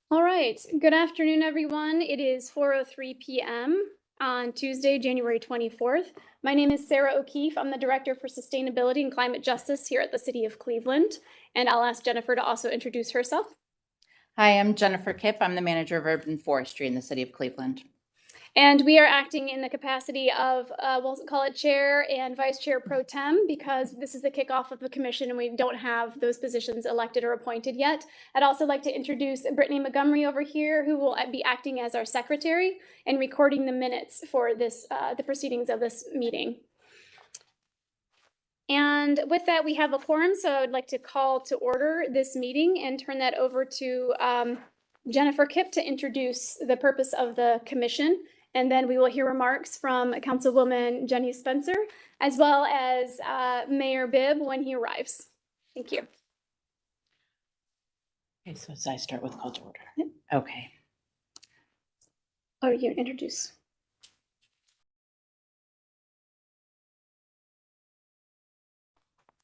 All right. Good afternoon, everyone. It is 4:03 p.m. on Tuesday, January 24th. My name is Sarah O'Keefe. I'm the Director for Sustainability and Climate Justice here at the City of Cleveland. And I'll ask Jennifer to also introduce herself. Hi, I'm Jennifer Kipp. I'm the Manager of Urban Forestry in the City of Cleveland. And we are acting in the capacity of, we'll call it Chair and Vice Chair Pro Tem, because this is the kickoff of the commission and we don't have those positions elected or appointed yet. I'd also like to introduce Brittany Montgomery over here, who will be acting as our secretary and recording the minutes for this, the proceedings of this meeting. And with that, we have a quorum, so I would like to call to order this meeting and turn that over to Jennifer Kipp to introduce the purpose of the commission. And then we will hear remarks from Councilwoman Jenny Spencer, as well as Mayor Bibb when he arrives. Thank you. Okay, so as I start with call to order. Yep. Okay. Oh, you introduce.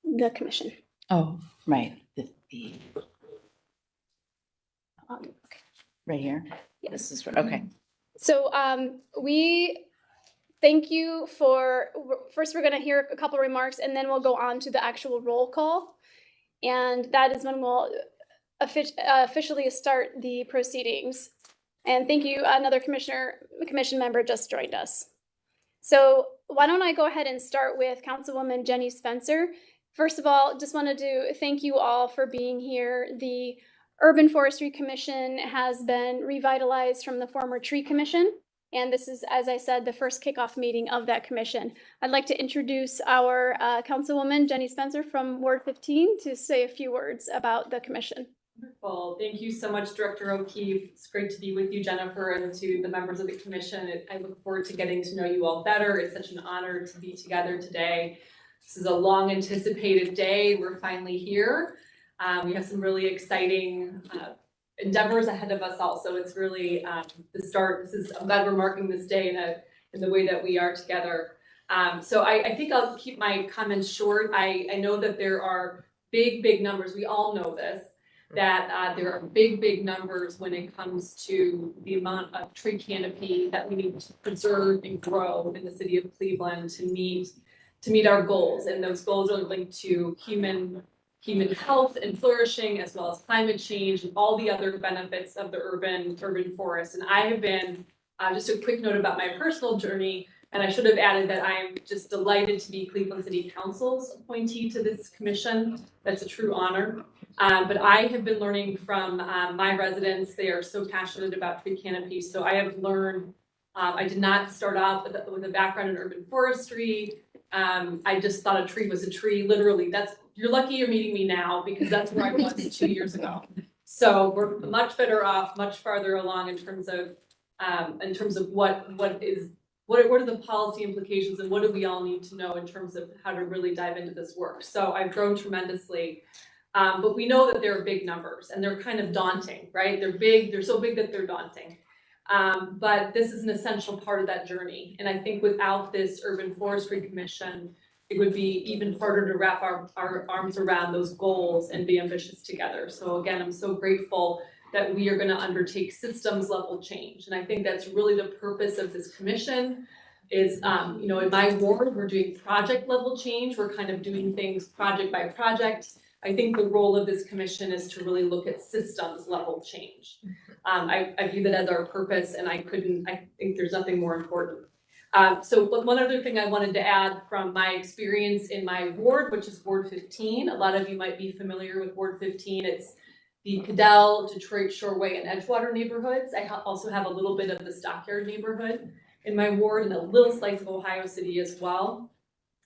The commission. Oh, right. Okay. Right here? Yes. This is okay. So we thank you for, first we're going to hear a couple remarks and then we'll go on to the actual roll call. And that is when we'll officially start the proceedings. And thank you, another commission member just joined us. So why don't I go ahead and start with Councilwoman Jenny Spencer. First of all, just wanted to thank you all for being here. The Urban Forestry Commission has been revitalized from the former Tree Commission. And this is, as I said, the first kickoff meeting of that commission. I'd like to introduce our Councilwoman Jenny Spencer from Ward 15 to say a few words about the commission. Wonderful. Thank you so much, Director O'Keefe. It's great to be with you, Jennifer, and to the members of the commission. I look forward to getting to know you all better. It's such an honor to be together today. This is a long anticipated day. We're finally here. We have some really exciting endeavors ahead of us also. It's really the start. I'm glad we're marking this day in the way that we are together. So I think I'll keep my comments short. I know that there are big numbers. We all know this, that there are big numbers when it comes to the amount of tree canopy that we need to preserve and grow in the city of Cleveland to meet our goals. And those goals are linked to human health and flourishing, as well as climate change and all the other benefits of the urban forest. And I have been, just a quick note about my personal journey, and I should have added that I am just delighted to be Cleveland City Council's appointee to this commission. That's a true honor. But I have been learning from my residents. They are so passionate about tree canopy. So I have learned, I did not start off with a background in urban forestry. I just thought a tree was a tree. Literally, you're lucky you're meeting me now, because that's where I was 2 years ago. So we're much better off, much farther along in terms of what are the policy implications and what do we all need to know in terms of how to really dive into this work. So I've grown tremendously. But we know that there are big numbers and they're kind of daunting, right? They're big, they're so big that they're daunting. But this is an essential part of that journey. And I think without this Urban Forestry Commission, it would be even harder to wrap our arms around those goals and be ambitious together. So again, I'm so grateful that we are going to undertake systems level change. And I think that's really the purpose of this commission is, in my ward, we're doing project level change. We're kind of doing things project by project. I think the role of this commission is to really look at systems level change. I view that as our purpose, and I think there's nothing more important. So one other thing I wanted to add from my experience in my ward, which is Ward 15. A lot of you might be familiar with Ward 15. It's the Cadell, Detroit, Shoreway, and Edgewater neighborhoods. I also have a little bit of the Stockyard neighborhood in my ward and a little slice of Ohio City as well.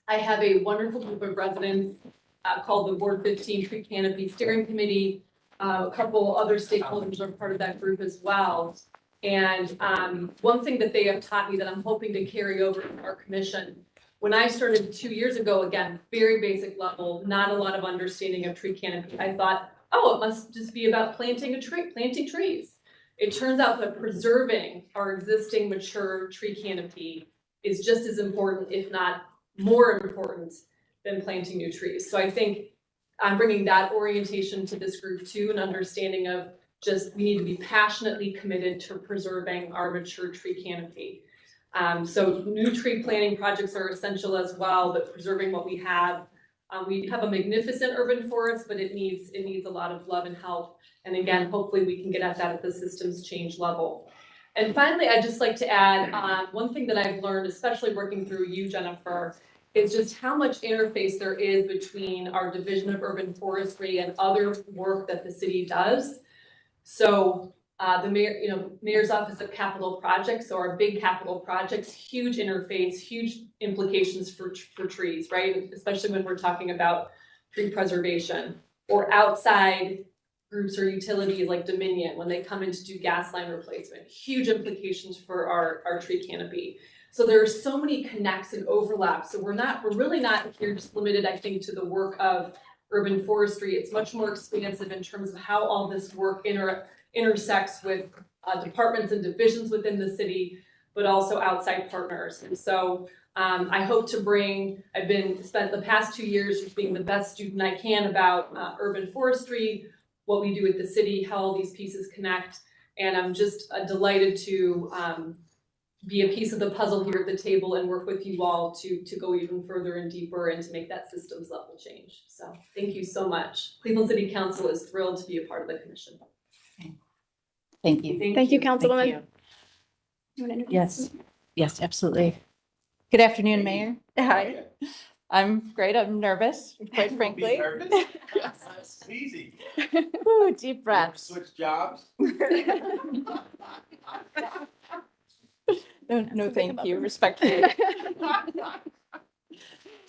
I have a wonderful group of residents called the Ward 15 Tree Canopy Steering Committee. A couple other stakeholders are part of that group as well. And one thing that they have taught me that I'm hoping to carry over to our commission, when I started 2 years ago, again, very basic level, not a lot of understanding of tree canopy. I thought, oh, it must just be about planting trees. It turns out that preserving our existing mature tree canopy is just as important, if not more important, than planting new trees. So I think I'm bringing that orientation to this group too, an understanding of we need to be passionately committed to preserving our mature tree canopy. So new tree planting projects are essential as well, but preserving what we have a magnificent urban forest, but it needs a lot of love and help. And again, hopefully we can get at that at the systems change level. And finally, I'd just like to add one thing that I've learned, especially working through you, Jennifer, is just how much interface there is between our Division of Urban Forestry and other work that the city does. So the mayor's office of capital projects, so our big capital projects, huge interface, huge implications for trees, right? Especially when we're talking about tree preservation, or outside groups or utilities like Dominion, when they come in to do gas line replacement, huge implications for our tree canopy. So there are so many connects and overlaps. So we're really not here just limited, I think, to the work of urban forestry. It's much more expansive in terms of how all this work intersects with departments and divisions within the city, but also outside partners. And so I hope to I've spent the past 2 years just being the best student I can about urban forestry, what we do at the city, how all these pieces connect. And I'm just delighted to be a piece of the puzzle here at the table and work with you all to go even further and deeper and to make that systems level change. So thank you so much. Cleveland City Council is thrilled to be a part of the commission. Thank you. Thank you, Councilwoman. Thank you. Yes, absolutely. Good afternoon, Mayor. Hi. I'm great. I'm nervous, quite frankly. That's easy. Ooh, deep breath. Switch jobs. No, thank you. Respectfully.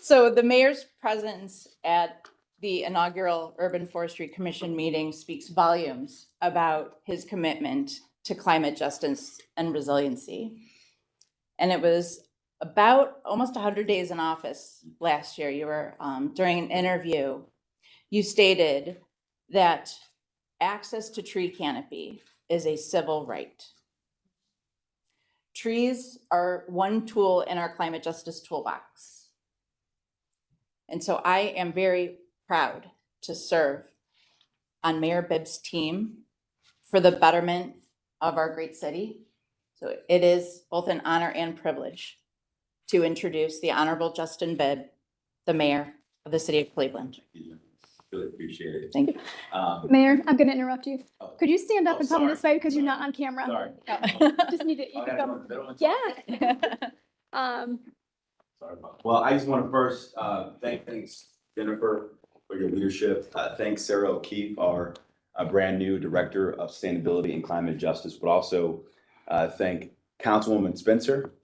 So the mayor's presence at the inaugural Urban Forestry Commission meeting speaks volumes about his commitment to climate justice and resiliency. And it was about almost 100 days in office last year. You were, during an interview, you stated that access to tree canopy is a civil right. Trees are one tool in our climate justice toolbox. And so I am very proud to serve on Mayor Bibb's team for the betterment of our great city. So it is both an honor and privilege to introduce the Honorable Justin Bibb, the mayor of the city of Cleveland. Really appreciate it. Thank you. Mayor, I'm going to interrupt you. Oh. Could you stand up Oh, and come sorry. this way because you're not on camera? Sorry. Just need to. You Oh, can yeah, go. middle. Yeah. Sorry about. Well, I just want to first thanks Jennifer for your leadership. Thanks Sarah O'Keefe, our brand new Director of Sustainability and Climate Justice, but also thank Councilwoman Spencer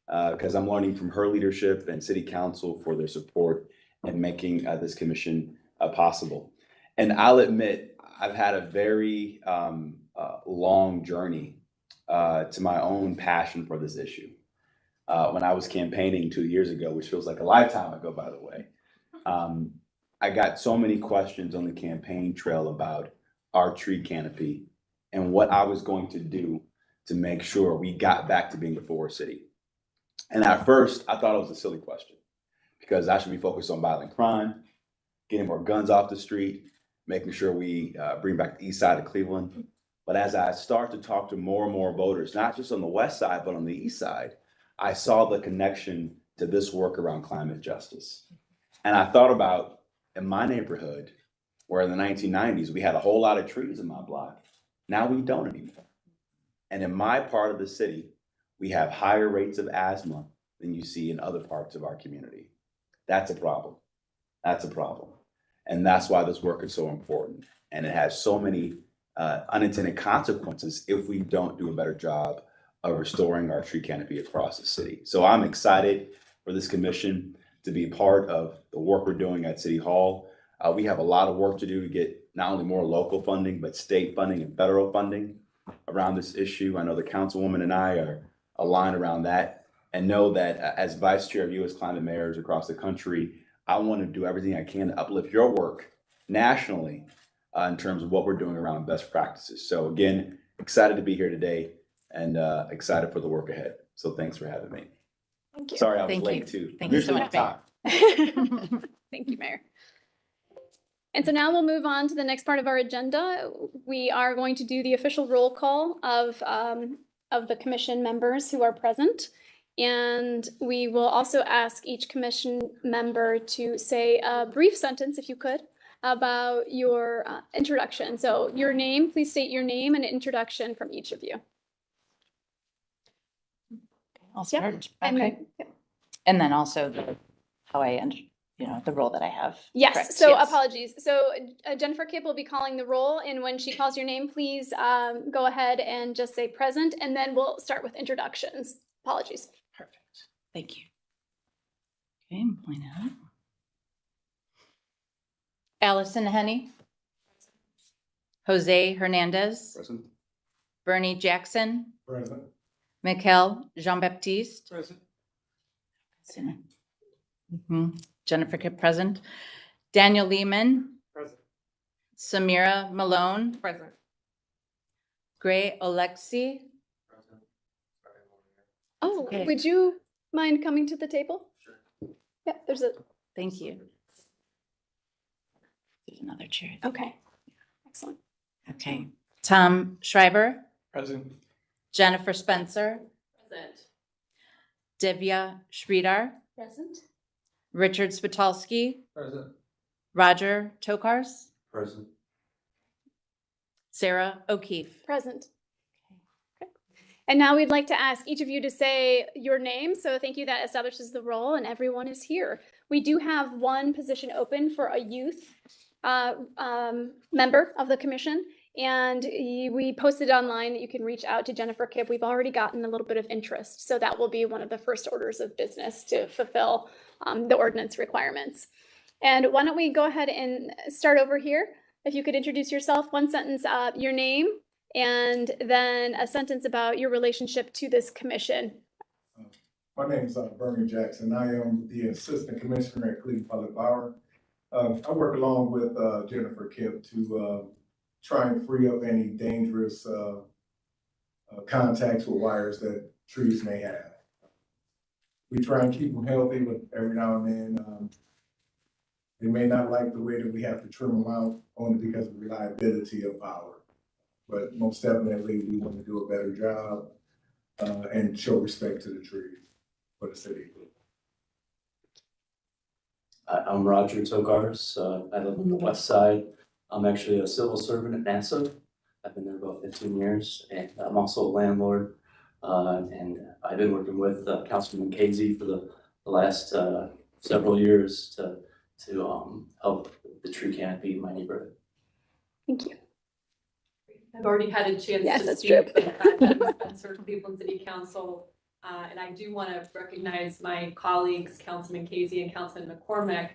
because I'm learning from her leadership, and City Council for their support in making this commission possible. And I'll admit, I've had a very long journey to my own passion for this issue. When I was campaigning 2 years ago, which feels like a lifetime ago, by the way, I got so many questions on the campaign trail about our tree canopy and what I was going to do to make sure we got back to being a forest city. And at first, I thought it was a silly question because I should be focused on violent crime, getting more guns off the street, making sure we bring back the east side of Cleveland. But as I start to talk to more and more voters, not just on the west side, but on the east side, I saw the connection to this work around climate justice. And I thought about in my neighborhood, where in the 1990s, we had a whole lot of trees in my block. Now we don't anymore. And in my part of the city, we have higher rates of asthma than you see in other parts of our community. That's a problem. That's a problem. And that's why this work is so important. And it has so many unintended consequences if we don't do a better job of restoring our tree canopy across the city. So I'm excited for this commission to be part of the work we're doing at City Hall. We have a lot of work to do to get not only more local funding, but state funding and federal funding around this issue. I know the councilwoman and I are aligned around that, and know that as vice chair of U.S. climate mayors across the country, I want to do everything I can to uplift your work nationally in terms of what we're doing around best practices. So again, excited to be here today and excited for the work ahead. So thanks for having me. Thank you. Sorry, I was Thank late you. too. Thank you so Usually much, on time. Thank you, Mayor. And so now we'll move on to the next part of our agenda. We are going to do the official roll call of the commission members who are present. And we will also ask each commission member to say a brief sentence, if you could, about your introduction. So your name, please state your name and introduction from each of you. I'll start. And Okay. then, And then also how I end, the role that I have. yes, Correct, so yes. apologies. So Jennifer Kipp will be calling the roll, and when she calls your name, please go ahead and just say present, and then we'll start with introductions. Apologies. Perfect. Thank you. Okay, point out. Allison Henney. Jose Hernandez. Present. Bernie Jackson. Present. Mikel Jean-Baptiste. Present. Jennifer Kipp, present. Daniel Lehman. Present. Samira Malone. Present. Gray Alexi. Present. Oh, Okay. would you mind coming to the table? Sure. Yeah, there's a, Thank you. There's another chair. okay, excellent. Okay. Tom Schreiber. Present. Jennifer Spencer. Present. Divya Sridhar. Present. Richard Spitalski. Present. Roger Tokars. Present. Sarah O'Keefe. Present. Okay. And now we'd like to ask each of you to say your name. So thank you, that establishes the role, and everyone is here. We do have one position open for a youth member of the commission. And we posted online that you can reach out to Jennifer Kipp. We've already gotten a little bit of interest. So that will be one of the first orders of business to fulfill the ordinance requirements. And why don't we go ahead and start over here? If you could introduce yourself, one sentence, your name, and then a sentence about your relationship to this commission. My name is Bernie Jackson. I am the Assistant Commissioner at Cleveland Public Power. I work along with Jennifer Kipp to try and free up any dangerous contacts with wires that trees may have. We try and keep them healthy, but every now and then they may not like the way that we have to trim them out, only because of the reliability of power. But most definitely, we want to do a better job and show respect to the trees for the city. I'm Roger Tokars. I live on the west side. I'm actually a civil servant at NASA. I've been there about 15 years, and I'm also a landlord. And I've been working with Councilman Casey for the last several years to help the tree canopy in my neighborhood. Thank you. I've already had a chance Yes, to that's speak, true. but I'm Spencer, Cleveland City Council. And I do want to recognize my colleagues, Councilman Casey and Councilman McCormick,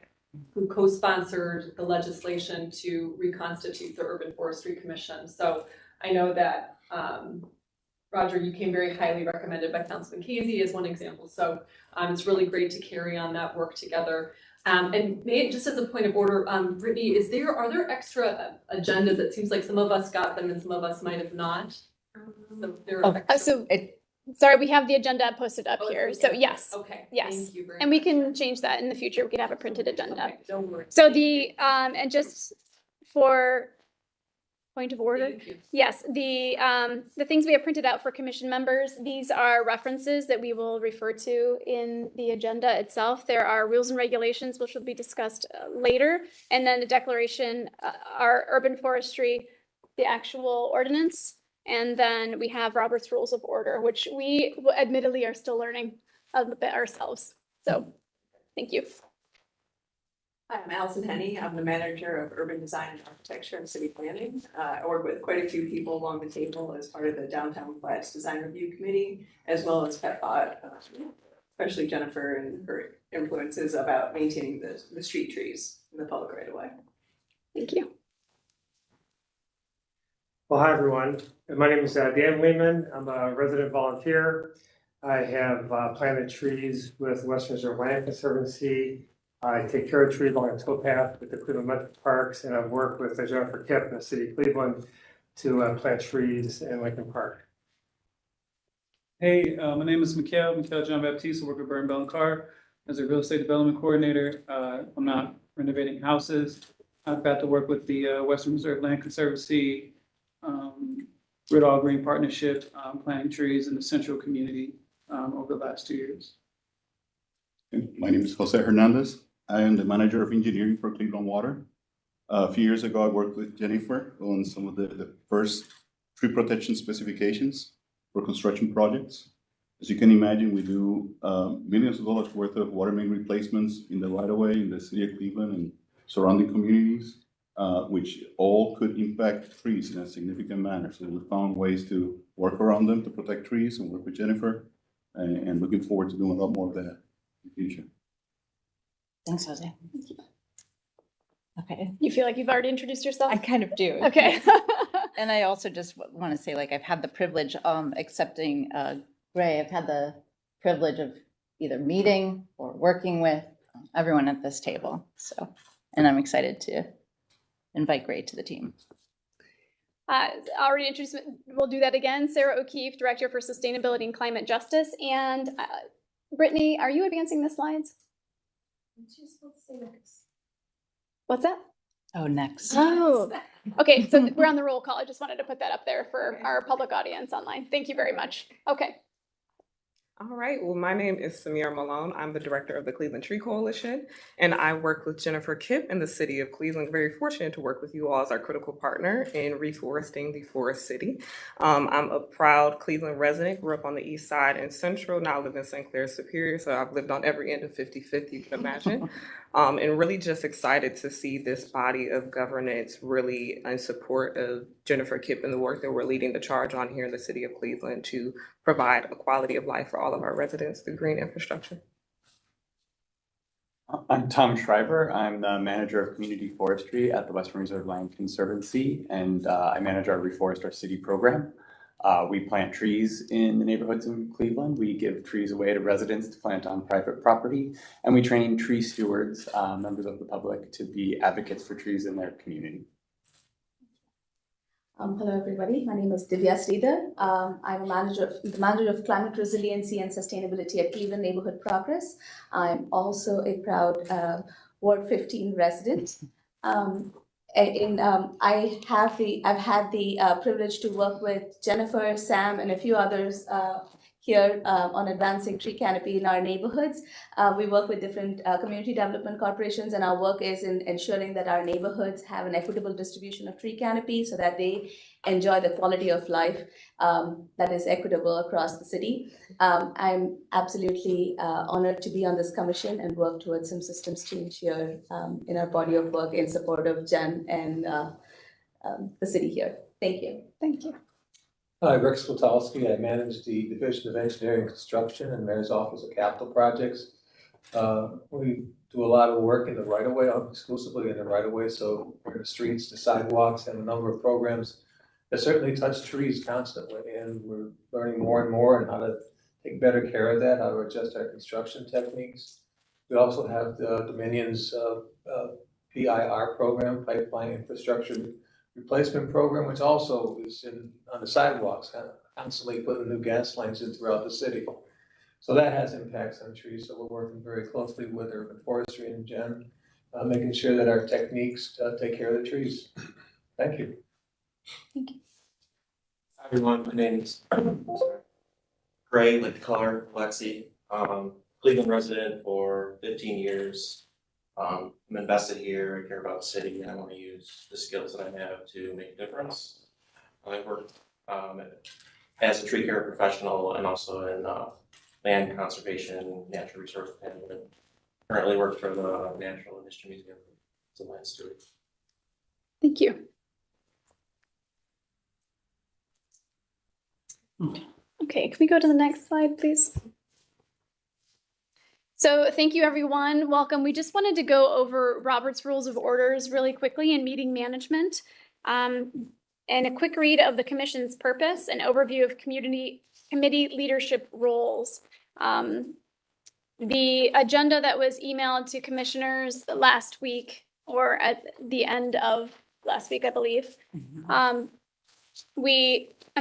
who co-sponsored the legislation to reconstitute the Urban Forestry Commission. So I know that, Roger, you came very highly recommended by Councilman Casey as one example. So it's really great to carry on that work together. And just as a point of order, Brittany, are there extra agendas? It seems like some of us got them and some of us might have not. So there are extra. Sorry, we have the agenda posted up Oh, it's here. okay. So yes. Okay. Yes. Thank you very And we much. can change that in the future. We can have a printed agenda. Okay, don't worry. So the, and just for point of order, Thank you. yes, the things we have printed out for commission members, these are references that we will refer to in the agenda itself. There are rules and regulations, which will be discussed later. And then the declaration, our urban forestry, the actual ordinance. And then we have Robert's Rules of Order, which we admittedly are still learning a little bit ourselves. So thank you. Hi, I'm Allison Henney. I'm the manager of urban design and architecture and city planning. I work with quite a few people along the table as part of the Downtown Flats Design Review Committee, as well as PetPod, especially Jennifer and her influences about maintaining the street trees in the public right of way. Thank you. Well, hi, everyone. My name is Dan Lehman. I'm a resident volunteer. I have planted trees with Western Reserve Land Conservancy. I take care of trees along the towpath with the Cleveland Metro Parks, and I've worked with Jennifer Kipp in the city of Cleveland to plant trees in Lincoln Park. Hey, my name is Mikel Jean-Baptiste. I work with Bell & Carr as a real estate development coordinator. I'm not renovating houses. I've got to work with the Western Reserve Land Conservancy, Red All Green Partnership, planting trees in the central community over the last 2 years. My name is Jose Hernandez. I am the manager of engineering for Cleveland Water. A few years ago, I worked with Jennifer on some of the first tree protection specifications for construction projects. As you can imagine, we do millions of dollars worth of water main replacements in the right-of-way in the city of Cleveland and surrounding communities, which all could impact trees in a significant manner. So we found ways to work around them to protect trees and work with Jennifer, and looking forward to doing a lot more of that in the future. Thanks, Jose. Okay, You feel like you've already introduced yourself? I kind of do. Okay. And I also just want to say, like, I've had the privilege accepting Gray. I've had the privilege of either meeting or working with everyone at this table. So, and I'm excited to invite Gray to the team. Already introduced, we'll do that again. Sarah O'Keefe, Director for Sustainability and Climate Justice. And Brittany, are you advancing the slides? What's that? Oh, next. Oh, okay. So we're on the roll call. I just wanted to put that up there for our public audience online. Thank you very much. Okay. All right, well, my name is Samira Malone. I'm the director of the Cleveland Tree Coalition, and I work with Jennifer Kipp in the city of Cleveland. Very fortunate to work with you all as our critical partner in reforesting the Forest City. I'm a proud Cleveland resident, grew up on the east side and central, now live in St. Clair Superior, so I've lived on every end of 55th you can imagine. And really just excited to see this body of governance really in support of Jennifer Kipp and the work that we're leading the charge on here in the city of Cleveland to provide a quality of life for all of our residents through green infrastructure. I'm Tom Schreiber. I'm the manager of community forestry at the Western Reserve Land Conservancy, and I manage our Reforest Our City program. We plant trees in the neighborhoods in Cleveland. We give trees away to residents to plant on private property, and we train tree stewards, members of the public, to be advocates for trees in their community. Hello, everybody. My name is Divya Sridhar. I'm the manager of climate resiliency and sustainability at Cleveland Neighborhood Progress. I'm also a proud Ward 15 resident. I've had the privilege to work with Jennifer, Sam, and a few others here on advancing tree canopy in our neighborhoods. We work with different community development corporations, and our work is in ensuring that our neighborhoods have an equitable distribution of tree canopy so that they enjoy the quality of life that is equitable across the city. I'm absolutely honored to be on this commission and work towards some systems change here in our body of work in support of Jen and the city here. Thank you. Thank you. Hi, Rick Slutowski. I manage the Division of Engineering and Construction and Mayor's Office of Capital Projects. We do a lot of work in the right-of-way, exclusively in the right-of-way, so the streets, the sidewalks, and a number of programs that certainly touch trees constantly, and we're learning more and more on how to take better care of that, how to adjust our construction techniques. We also have the Dominion's PIR program, Pipeline Infrastructure Replacement Program, which also is on the sidewalks, constantly putting new gas lines in throughout the city. So that has impacts on trees. So we're working very closely with Urban Forestry and Jen, making sure that our techniques take care of the trees. Thank you. Thank you. Hi everyone, my name is Gray, like the color, Lexi. Cleveland resident for 15 years. I'm invested here, I care about the city, and I want to use the skills that I have to make a difference. I work as a tree care professional and also in land conservation, natural resource management. Currently work for the Natural History Museum as a land steward. Thank you. Okay, can we go to the next slide, please? So thank you, everyone. Welcome. We just wanted to go over Robert's Rules of Orders really quickly in meeting management. And a quick read of the commission's purpose, an overview of committee leadership roles. The agenda that was emailed to commissioners last week, or at the end of last week, I believe. I'm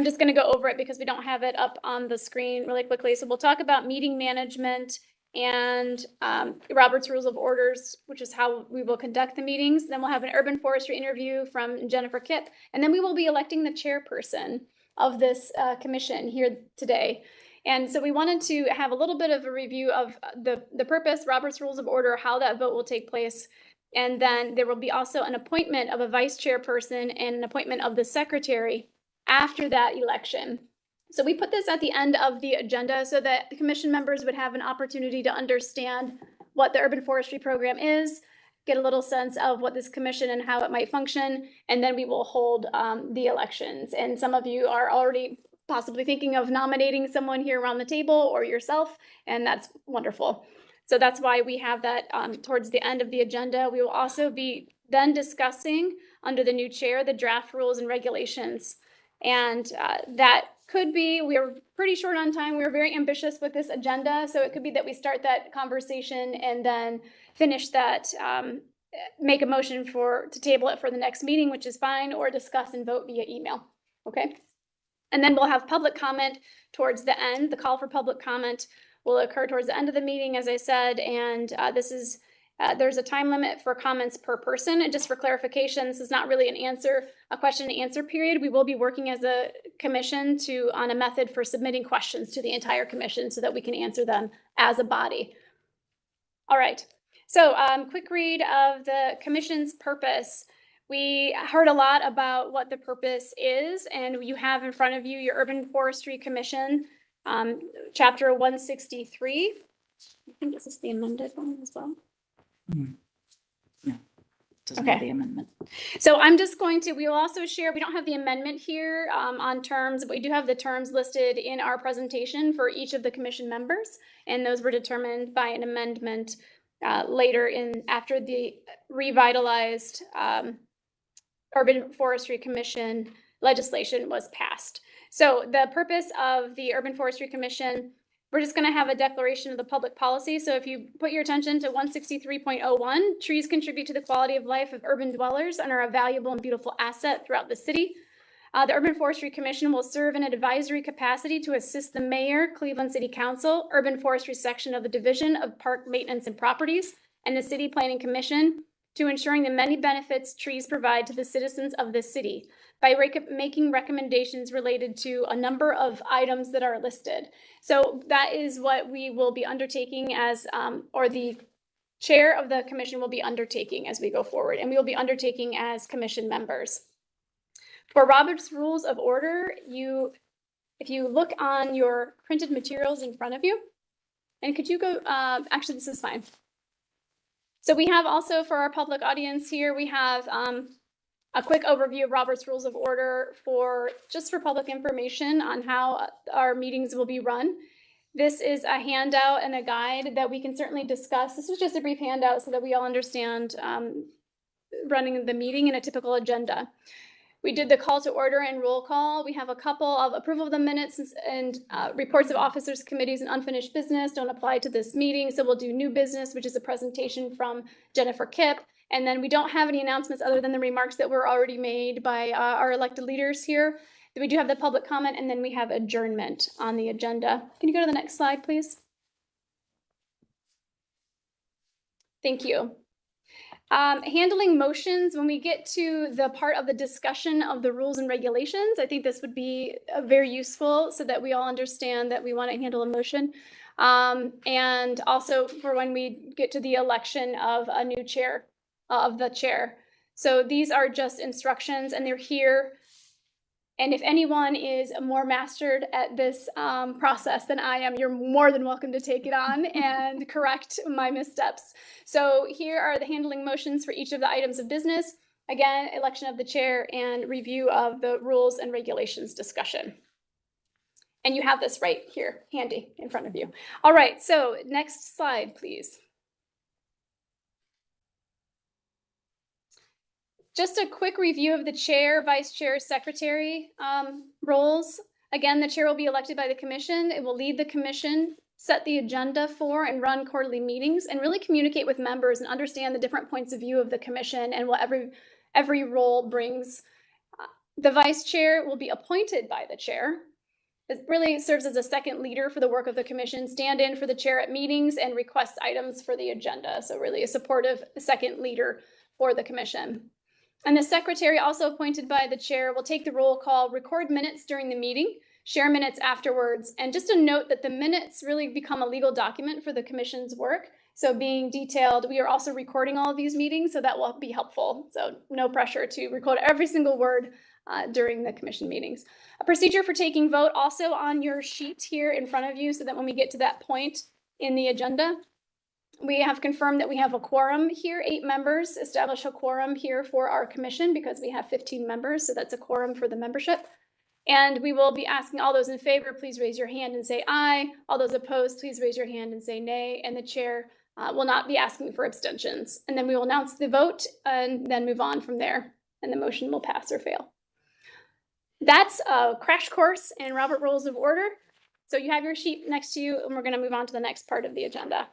just going to go over it because we don't have it up on the screen really quickly. So we'll talk about meeting management and Robert's Rules of Orders, which is how we will conduct the meetings. Then we'll have an urban forestry interview from Jennifer Kipp, and then we will be electing the chairperson of this commission here today. And so we wanted to have a little bit of a review of the purpose, Robert's Rules of Order, how that vote will take place. And then there will be also an appointment of a vice chairperson and an appointment of the secretary after that election. So we put this at the end of the agenda so that the commission members would have an opportunity to understand what the urban forestry program is, get a little sense of what this commission and how it might function, and then we will hold the elections. And some of you are already possibly thinking of nominating someone here around the table or yourself, and that's wonderful. So that's why we have that towards the end of the agenda. We will also be then discussing under the new chair the draft rules and regulations. And that could be, we are pretty short on time. We were very ambitious with this agenda. So it could be that we start that conversation and then finish that, make a motion to table it for the next meeting, which is fine, or discuss and vote via email. Okay. And then we'll have public comment towards the end. The call for public comment will occur towards the end of the meeting, as I said, and there's a time limit for comments per person. And just for clarification, this is not really a question and answer period. We will be working as a commission on a method for submitting questions to the entire commission so that we can answer them as a body. All right, so quick read of the commission's purpose. We heard a lot about what the purpose is, and you have in front of you your Urban Forestry Commission, Chapter 163. I think this is the amended one as well. No, doesn't Okay. have the amendment. So I'm just going to, we will also share, we don't have the amendment here on terms, but we do have the terms listed in our presentation for each of the commission members, and those were determined by an amendment later after the revitalized Urban Forestry Commission legislation was passed. So the purpose of the Urban Forestry Commission, we're just going to have a declaration of the public policy. So if you put your attention to 163.01, trees contribute to the quality of life of urban dwellers and are a valuable and beautiful asset throughout the city. The Urban Forestry Commission will serve in an advisory capacity to assist the mayor, Cleveland City Council, Urban Forestry Section of the Division of Park Maintenance and Properties, and the City Planning Commission to ensuring the many benefits trees provide to the citizens of the city by making recommendations related to a number of items that are listed. So that is what we will be undertaking as, or the chair of the commission will be undertaking as we go forward, and we will be undertaking as commission members. For Robert's Rules of Order, if you look on your printed materials in front of you, and could you go, actually this is fine. So we have also for our public audience here, we have a quick overview of Robert's Rules of Order just for public information on how our meetings will be run. This is a handout and a guide that we can certainly discuss. This is just a brief handout so that we all understand running the meeting in a typical agenda. We did the call to order and roll call. We have a couple of approval of the minutes and reports of officers, committees, and unfinished business don't apply to this meeting. So we'll do new business, which is a presentation from Jennifer Kipp. And then we don't have any announcements other than the remarks that were already made by our elected leaders here. We do have the public comment, and then we have adjournment on the agenda. Can you go to the next slide, please? Thank you. Handling motions, when we get to the part of the discussion of the rules and regulations, I think this would be very useful so that we all understand that we want to handle a motion. And also for when we get to the election of a new chair, of the chair. So these are just instructions and they're here. And if anyone is more mastered at this process than I am, you're more than welcome to take it on and correct my missteps. So here are the handling motions for each of the items of business. Again, election of the chair and review of the rules and regulations discussion. And you have this right here, handy in front of you. All right, so next slide, please. Just a quick review of the chair, vice chair, secretary roles. Again, the chair will be elected by the commission. It will lead the commission, set the agenda for and run quarterly meetings, and really communicate with members and understand the different points of view of the commission and what every role brings. The vice chair will be appointed by the chair, It really serves as a second leader for the work of the commission, stand in for the chair at meetings, and requests items for the agenda. So really a supportive second leader for the commission. And the secretary, also appointed by the chair, will take the roll call, record minutes during the meeting, share minutes afterwards. And just a note that the minutes really become a legal document for the commission's work. So being detailed, we are also recording all of these meetings, so that will be helpful. So no pressure to record every single word during the commission meetings. A procedure for taking vote also on your sheet here in front of you, so that when we get to that point in the agenda, we have confirmed that we have a quorum here. 8 members establish a quorum here for our commission because we have 15 members, so that's a quorum for the membership. And we will be asking all those in favor, please raise your hand and say aye. All those opposed, please raise your hand and say nay. And the chair will not be asking for abstentions. And then we will announce the vote and then move on from there. And the motion will pass or fail. That's a crash course in Robert Rules of Order. So you have your sheet next to you, and we're going to move on to the next part of the agenda,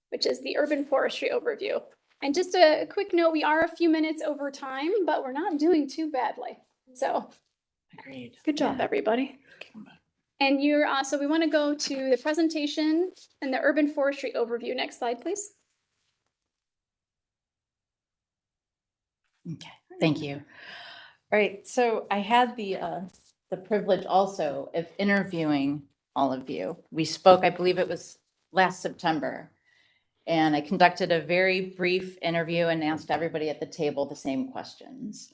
which is the urban forestry overview. And just a quick note, we are a few minutes over time, but we're not doing too badly. So Agreed. Good job, everybody. And you're so we want to go to the presentation and the urban forestry overview. Next slide, please. Okay, thank you. All right, so I had the privilege also of interviewing all of you. We spoke, I believe it was last September, and I conducted a very brief interview and asked everybody at the table the same questions.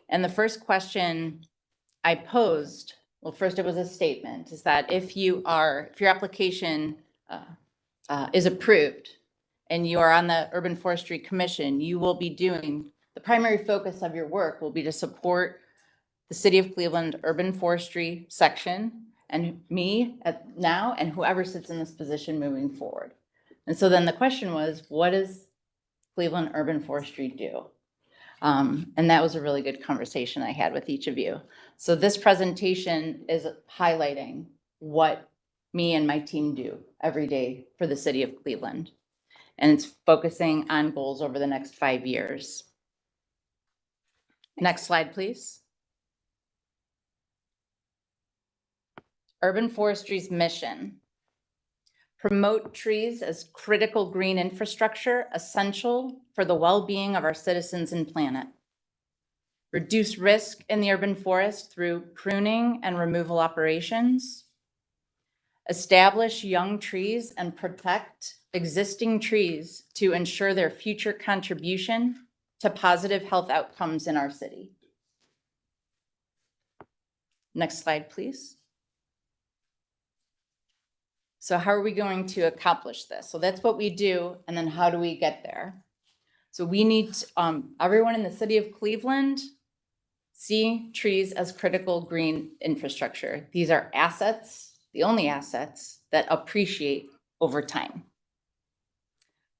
And the first question I posed, well, first it was a statement, is that if your application is approved and you are on the Urban Forestry Commission, you will be doing, the primary focus of your work will be to support the City of Cleveland Urban Forestry section and me now and whoever sits in this position moving forward. And so then the question was, what does Cleveland Urban Forestry do? And that was a really good conversation I had with each of you. So this presentation is highlighting what me and my team do every day for the City of Cleveland. And it's focusing on goals over the next 5 years. Next slide, please. Urban Forestry's mission: promote trees as critical green infrastructure essential for the well-being of our citizens and planet. Reduce risk in the urban forest through pruning and removal operations. Establish young trees and protect existing trees to ensure their future contribution to positive health outcomes in our city. Next slide, please. So how are we going to accomplish this? So that's what we do, and then how do we get there? So we need everyone in the City of Cleveland see trees as critical green infrastructure. These are assets, the only assets that appreciate over time.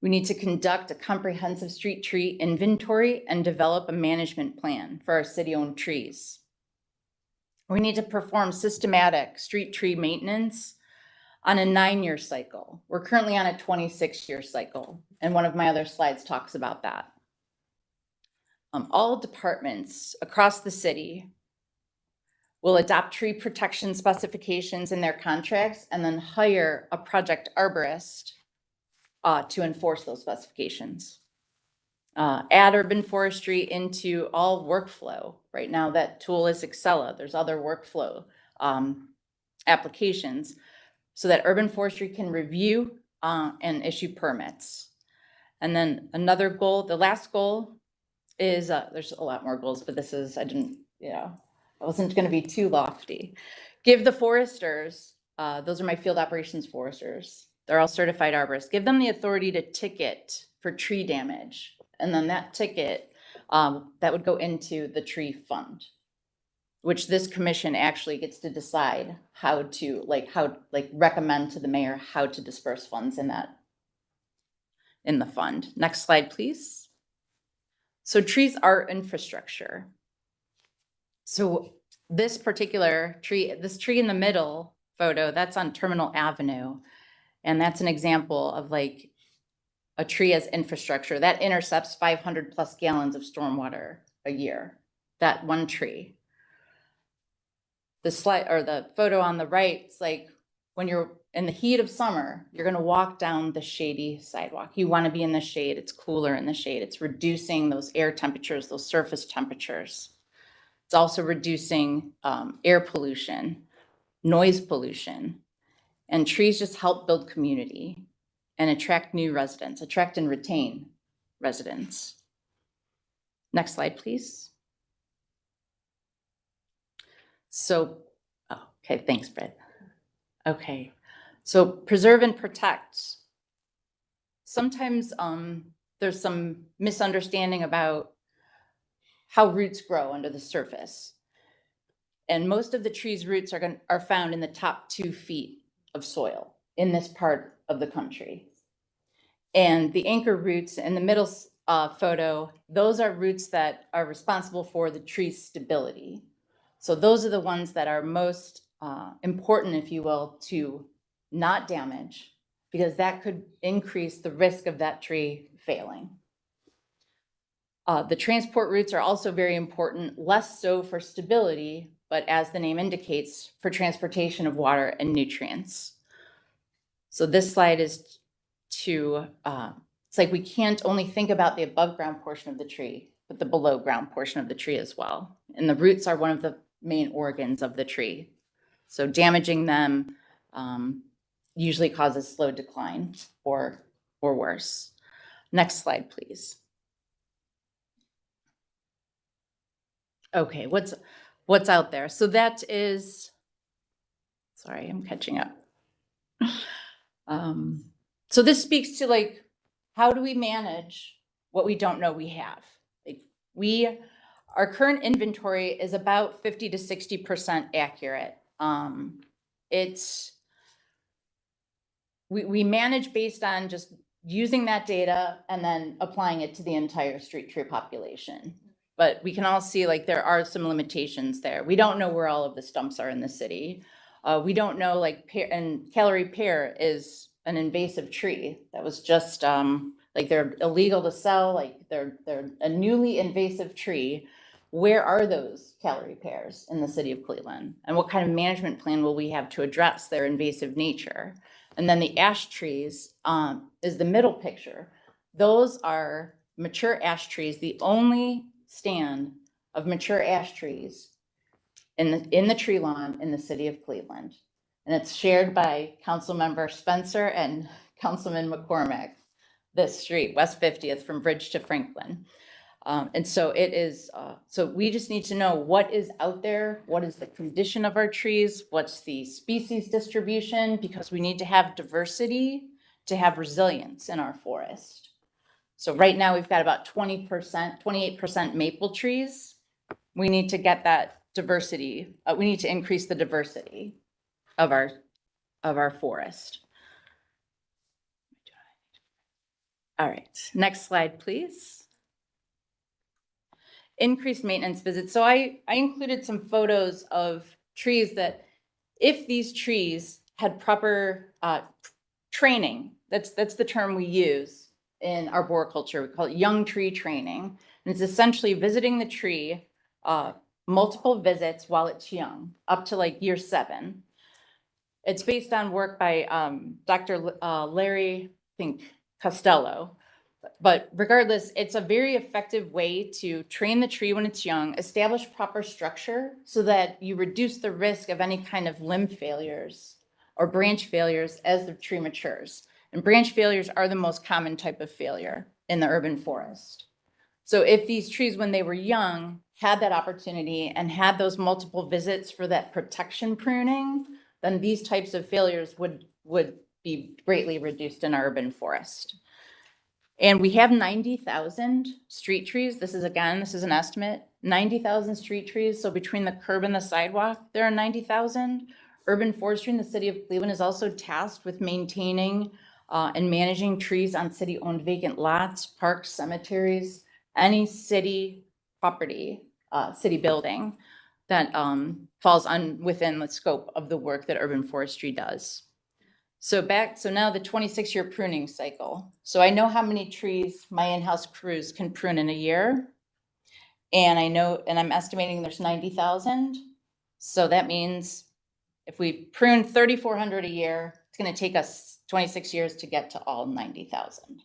We need to conduct a comprehensive street tree inventory and develop a management plan for our city-owned trees. We need to perform systematic street tree maintenance on a 9-year cycle. We're currently on a 26-year cycle, and one of my other slides talks about that. All departments across the city will adopt tree protection specifications in their contracts and then hire a project arborist to enforce those specifications. Add urban forestry into all workflow. Right now that tool is Excella. There's other workflow applications so that urban forestry can review and issue permits. And then another goal, the last goal is, there's a lot more goals, but this is, I wasn't gonna be too lofty. Give the foresters, those are my field operations foresters, they're all certified arborists, give them the authority to ticket for tree damage. And then that ticket, that would go into the tree fund, which this commission actually gets to decide how to, recommend to the mayor how to disperse funds in the fund. Next slide, please. So trees are infrastructure. So this particular tree, this tree in the middle photo, that's on Terminal Avenue. And that's an example of like a tree as infrastructure that intercepts 500 plus gallons of stormwater a year, that one tree. the slide or the photo on the right, it's like when you're in the heat of summer, you're going to walk down the shady sidewalk. You want to be in the shade. It's cooler in the shade. It's reducing those air temperatures, those surface temperatures. It's also reducing air pollution, noise pollution, and trees just help build community and attract new residents, attract and retain residents. Next slide, please. So, oh, okay, thanks, Fred. Okay, so preserve and protect. Sometimes there's some misunderstanding about how roots grow under the surface. And most of the tree's roots are found in the top 2 feet of soil in this part of the country. And the anchor roots in the middle photo, those are roots that are responsible for the tree's stability. So those are the ones that are most important, if you will, to not damage, because that could increase the risk of that tree failing. The transport routes are also very important, less so for stability, but as the name indicates, for transportation of water and nutrients. So this slide is to, it's like we can't only think about the above ground portion of the tree, but the below ground portion of the tree as well. And the roots are one of the main organs of the tree. So damaging them usually causes slow decline or worse. Next slide, please. Okay, what's out there? So that is, sorry, I'm catching up. So this speaks to like, how do we manage what we don't know we have? Like our current inventory is about 50 to 60% accurate. We manage based on just using that data and then applying it to the entire street tree population. But we can all see like there are some limitations there. We don't know where all of the stumps are in the city. We don't know like and Callery pear is an invasive tree that was just like they're illegal to sell, like they're a newly invasive tree. Where are those Callery pears in the city of Cleveland? And what kind of management plan will we have to address their invasive nature? And then the ash trees is the middle picture. Those are mature ash trees, the only stand of mature ash trees in the tree lawn in the city of Cleveland. And it's shared by Councilmember Spencer and Councilman McCormick, this street, West 50th from Bridge to Franklin. And so it is, so we just need to know what is out there, what is the condition of our trees, what's the species distribution, because we need to have diversity to have resilience in our forest. So right now we've got about 20%, 28% maple trees. We need to get that diversity. We need to increase the diversity of our forest. All right, next slide, please. Increased maintenance visits. So I included some photos of trees that if these trees had proper training, that's the term we use in arboriculture. We call it young tree training. And it's essentially visiting the tree, multiple visits while it's young, up to like year 7. It's based on work by Dr. Larry, I think, Costello. But regardless, it's a very effective way to train the tree when it's young, establish proper structure so that you reduce the risk of any kind of limb failures or branch failures as the tree matures. And branch failures are the most common type of failure in the urban forest. So if these trees, when they were young, had that opportunity and had those multiple visits for that protection pruning, then these types of failures would be greatly reduced in our urban forest. And we have 90,000 street trees. This is an estimate, 90,000 street trees. So between the curb and the sidewalk, there are 90,000. Urban forestry in the city of Cleveland is also tasked with maintaining and managing trees on city-owned vacant lots, parks, cemeteries, any city property, city building that falls within the scope of the work that urban forestry does. So now the 26-year pruning cycle. So I know how many trees my in-house crews can prune in a year. And I'm estimating there's 90,000. So that means if we prune 3,400 a year, it's going to take us 26 years to get to all 90,000.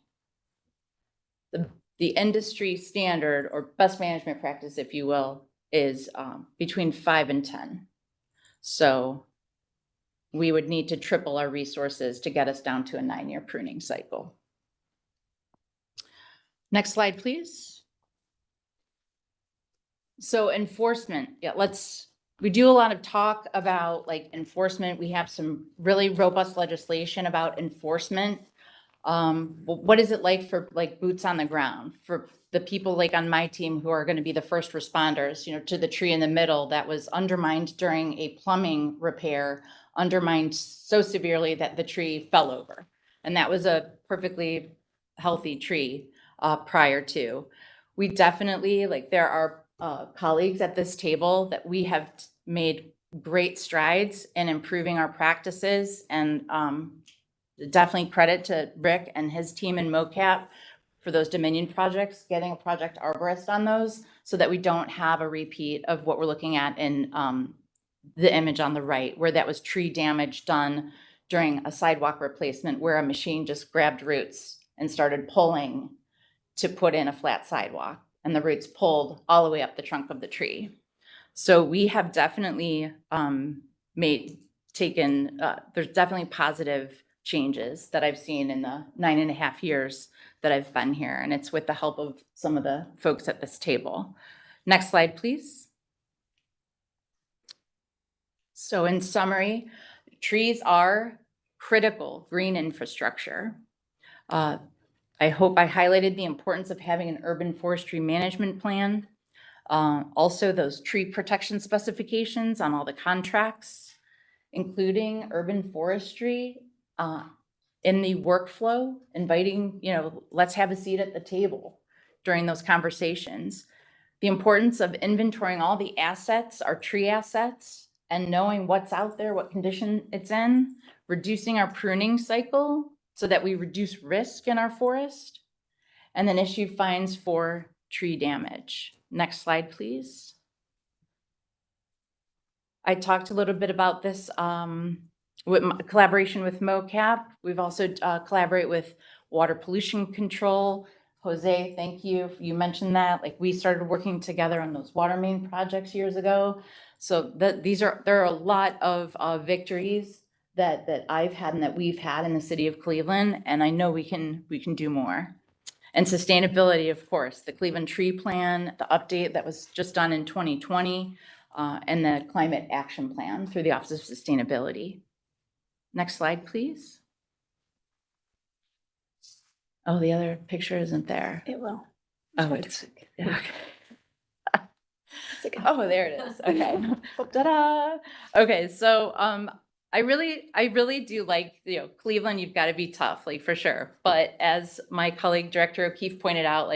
The industry standard or best management practice, if you will, is between 5 and 10. So we would need to triple our resources to get us down to a 9-year pruning cycle. Next slide, please. So enforcement, we do a lot of talk about like enforcement. We have some really robust legislation about enforcement. What is it like for like boots on the ground for the people like on my team who are going to be the first responders, to the tree in the middle that was undermined during a plumbing repair, undermined so severely that the tree fell over. And that was a perfectly healthy tree prior to. We definitely, there are colleagues at this table that we have made great strides in improving our practices, and definitely credit to Rick and his team in MoCap for those Dominion projects, getting a project arborist on those so that we don't have a repeat of what we're looking at in the image on the right, where that was tree damage done during a sidewalk replacement where a machine just grabbed roots and started pulling to put in a flat sidewalk, and the roots pulled all the way up the trunk of the tree. So we have definitely there's definitely positive changes that I've seen in the 9.5 years that I've been here, and it's with the help of some of the folks at this table. Next slide, please. So in summary, trees are critical green infrastructure. I hope I highlighted the importance of having an urban forestry management plan. Also those tree protection specifications on all the contracts, including urban forestry in the workflow, inviting, let's have a seat at the table during those conversations. The importance of inventorying all the assets, our tree assets, and knowing what's out there, what condition it's in, reducing our pruning cycle so that we reduce risk in our forest, and then issue fines for tree damage. Next slide, please. I talked a little bit about this with my collaboration with MoCap. We've also collaborate with water pollution control. Jose, thank you. You mentioned that. We started working together on those water main projects years ago. So there are a lot of victories that I've had and that we've had in the city of Cleveland, and I know we can do more. And sustainability, of course, the Cleveland Tree Plan, the update that was just done in 2020, and the Climate Action Plan through the Office of Sustainability. Next slide, please. Oh, the other picture isn't there. It will. Oh, it's okay. Oh, there it is. Okay. Ta-da. Okay, so I really do like, Cleveland, you've got to be tough, for sure. But as my colleague, Director O'Keefe, pointed out,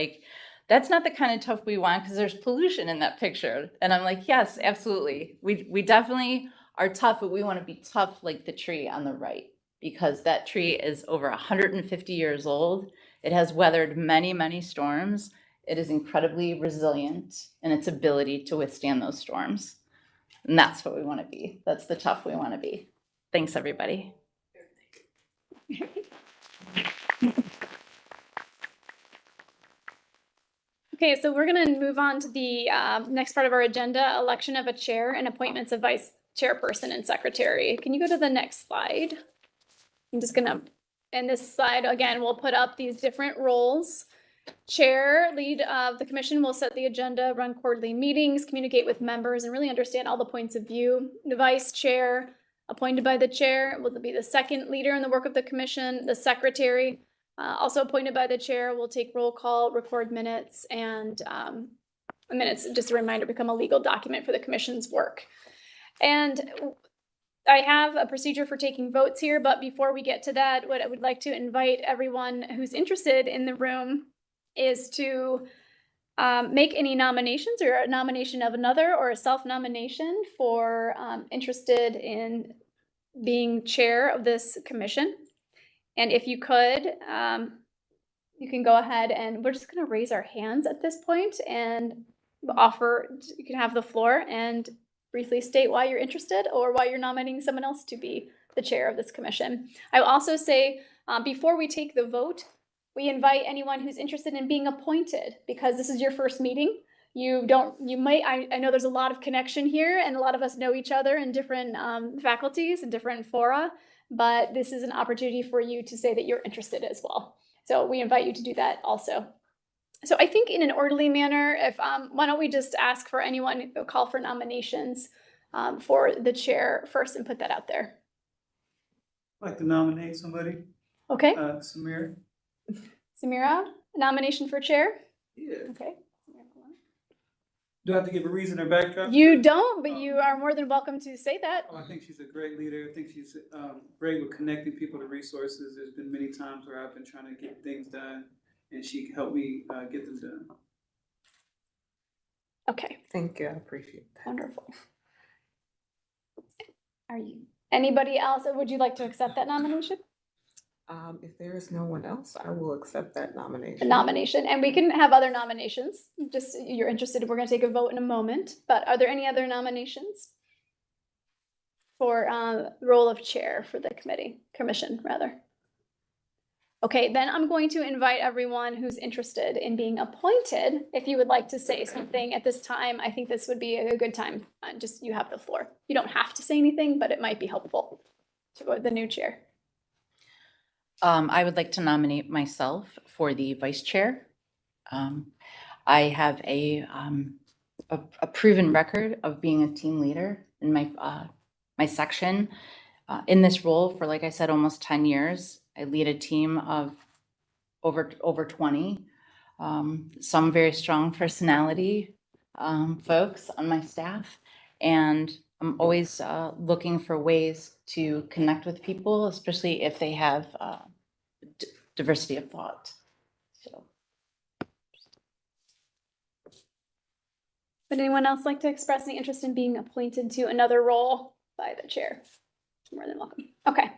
that's not the kind of tough we want because there's pollution in that picture. And I'm like, yes, absolutely. We definitely are tough, but we want to be tough like the tree on the right, because that tree is over 150 years old. It has weathered many, many storms. It is incredibly resilient in its ability to withstand those storms. And that's what we want to be. That's the tough we want to be. Thanks, everybody. Okay, so we're going to move on to the next part of our agenda, election of a chair and appointments of vice chairperson and secretary. Can you go to the next slide? I'm just going to, in this slide, again, we'll put up these different roles. Chair, lead of the commission, will set the agenda, run quarterly meetings, communicate with members, and really understand all the points of view. The vice chair, appointed by the chair, will be the second leader in the work of the commission. The secretary, also appointed by the chair, will take roll call, record minutes, and minutes, just a reminder, become a legal document for the commission's work. And I have a procedure for taking votes here, but before we get to that, what I would like to invite everyone who's interested in the room is to make any nominations, or a nomination of another, or a self-nomination for interested in being chair of this commission. And if you could, you can go ahead, and we're just going to raise our hands at this point and offer, you can have the floor and briefly state why you're interested or why you're nominating someone else to be the chair of this commission. I will also say, before we take the vote, we invite anyone who's interested in being appointed, because this is your first meeting. I know there's a lot of connection here and a lot of us know each other in different faculties and different fora, but this is an opportunity for you to say that you're interested as well. So we invite you to do that also. So I think in an orderly manner, why don't we just ask for anyone, call for nominations for the chair first and put that out there. I'd like to nominate somebody. Okay. Samira. Samira, nomination for chair? Yeah. Okay. Do I have to give a reason or backdrop? You don't, but you are more than welcome to say that. I think she's a great leader. I think she's great with connecting people to resources. There's been many times where I've been trying to get things done, and she helped me get them done. Okay. Thank you. I appreciate that. Wonderful. Anybody else? Would you like to accept that nomination? If there is no one else, I will accept that nomination. A nomination, and we can have other nominations. Just you're interested, we're going to take a vote in a moment. But are there any other nominations for role of chair for the commission rather? Okay, then I'm going to invite everyone who's interested in being appointed. If you would like to say something at this time, I think this would be a good time. Just you have the floor. You don't have to say anything, but it might be helpful to the new chair. I would like to nominate myself for the vice chair. I have a proven record of being a team leader in my section. In this role for, like I said, almost 10 years. I lead a team of over 20, some very strong personality folks on my staff. And I'm always looking for ways to connect with people, especially if they have diversity of thought. So. Would anyone else like to express any interest in being appointed to another role by the chair? More than welcome. Okay.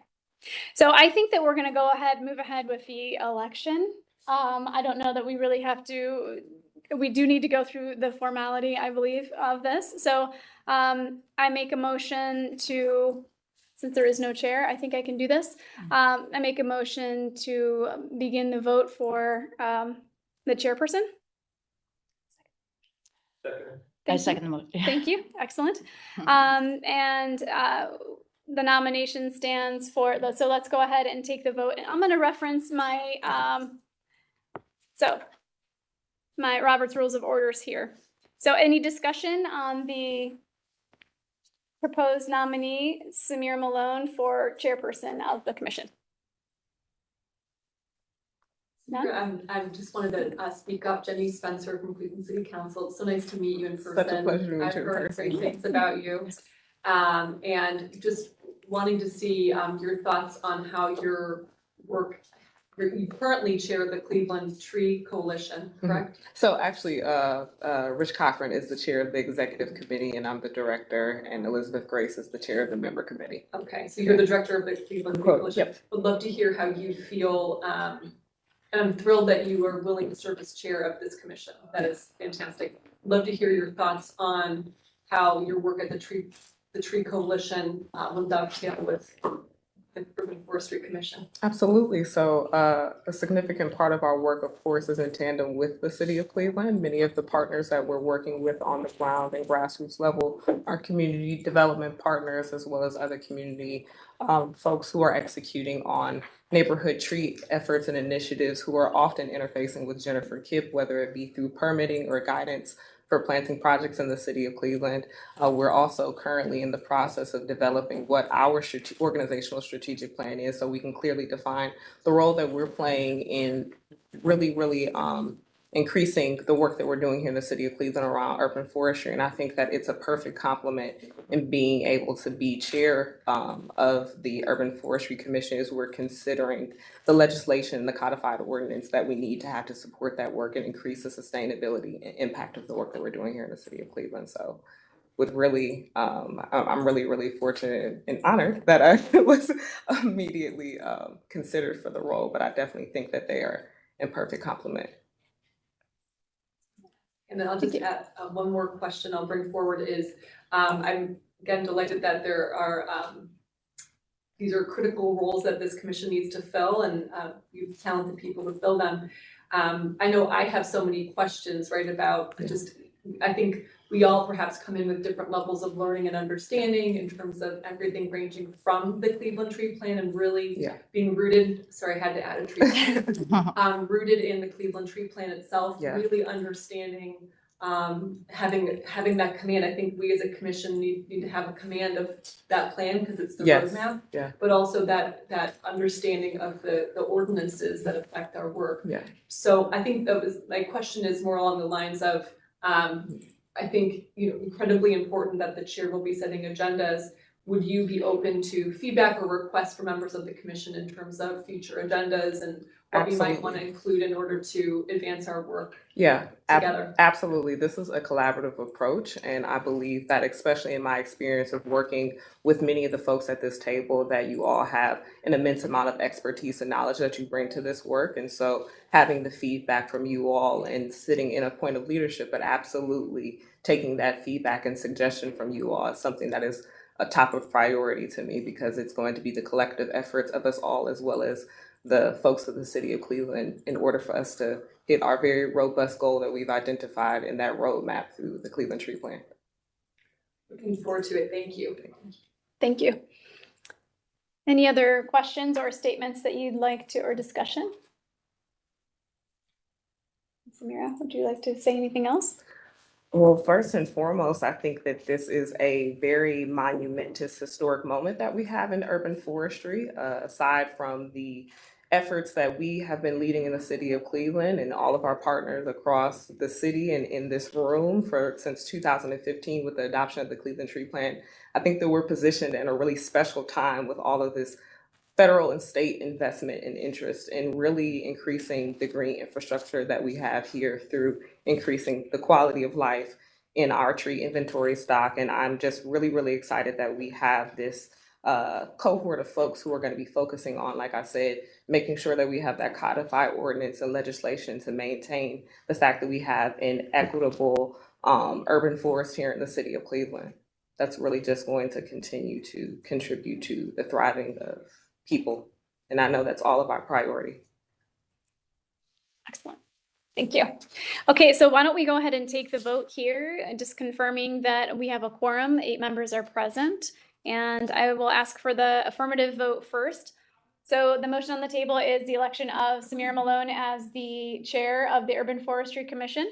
So I think that we're going to move ahead with the election. I don't know that we really have to, we do need to go through the formality, I believe, of this. So I make a motion to, since there is no chair, I think I can do this. I make a motion to begin the vote for the chairperson. I second the motion. Thank you. Excellent. The nomination stands for, so let's go ahead and take the vote. And I'm going to reference my, my Robert's Rules of Orders here. So any discussion on the proposed nominee, Samir Malone, for chairperson of the commission? I just wanted to speak up. Jenny Spencer from Cleveland City Council. It's so nice to meet you in person. Such a pleasure to meet you in I've heard person. great things about you. And just wanting to see your thoughts on how your work, you currently chair the Cleveland Tree Coalition, correct? Mm-hmm. So actually, Rich Cochran is the chair of the executive committee and I'm the director, and Elizabeth Grace is the chair of the member committee. Okay, so you're the director of the Cleveland Tree Coalition. Yep. Would love to hear how you feel, and I'm thrilled that you are willing to serve as chair of this commission. That is fantastic. Love to hear your thoughts on how your work at the Tree Coalition will dovetail with the Urban Forestry Commission. Absolutely. So a significant part of our work, of course, is in tandem with the city of Cleveland. Many of the partners that we're working with on the ground and grassroots level are community development partners, as well as other community folks who are executing on neighborhood tree efforts and initiatives, who are often interfacing with Jennifer Kipp, whether it be through permitting or guidance for planting projects in the city of Cleveland. We're also currently in the process of developing what our organizational strategic plan is, so we can clearly define the role that we're playing in really increasing the work that we're doing here in the city of Cleveland around urban forestry. And I think that it's a perfect complement in being able to be chair of the Urban Forestry Commission as we're considering the legislation and the codified ordinance that we need to have to support that work and increase the sustainability and impact of the work that we're doing here in the city of Cleveland. So with really, I'm really fortunate and honored that I was immediately considered for the role, but I definitely think that they are in perfect complement. And then I'll just add one more question I'll bring forward is, I'm again delighted that there are, these are critical roles that this commission needs to fill, and you have talented people to fill them. I know I have so many questions, right, about just, I think we all perhaps come in with different levels of learning and understanding in terms of everything ranging from the Cleveland Tree Plan and really being rooted, sorry, I had to add a tree plan, rooted in the Cleveland Tree Plan itself, really understanding, having that command. I think we as a commission need to have a command of that plan because it's the roadmap, but also that understanding of the ordinances that affect our work. So I think that was, my question is more along the lines of, I think, incredibly important that the chair will be setting agendas. Would you be open to feedback or requests from members of the commission in terms of future agendas and what we might want to include in order to advance our work together? Absolutely. This is a collaborative approach, and I believe that, especially in my experience of working with many of the folks at this table, that you all have an immense amount of expertise and knowledge that you bring to this work. And so having the feedback from you all and sitting in a point of leadership, but absolutely taking that feedback and suggestion from you all is something that is a top of priority to me, because it's going to be the collective efforts of us all, as well as the folks of the city of Cleveland, in order for us to hit our very robust goal that we've identified in that roadmap through the Cleveland Tree Plan. Looking forward to it. Thank you. Thank you. Any other questions or statements that you'd like to, or discussion? Samira, would you like to say anything else? Well, first and foremost, I think that this is a very monumentous historic moment that we have in urban forestry, aside from the efforts that we have been leading in the city of Cleveland and all of our partners across the city and in this room since 2015 with the adoption of the Cleveland Tree Plan. I think that we're positioned in a really special time with all of this federal and state investment and interest in really increasing the green infrastructure that we have here through increasing the quality of life in our tree inventory stock. And I'm just really, really excited that we have this cohort of folks who are going to be focusing on, like I said, making sure that we have that codified ordinance and legislation to maintain the fact that we have an equitable urban forest here in the city of Cleveland. That's really just going to continue to contribute to the thriving of people. And I know that's all of our priority. Excellent. Thank you. Okay, so why don't we go ahead and take the vote here, just confirming that we have a quorum, 8 members are present, and I will ask for the affirmative vote first. So the motion on the table is the election of Samira Malone as the chair of the Urban Forestry Commission.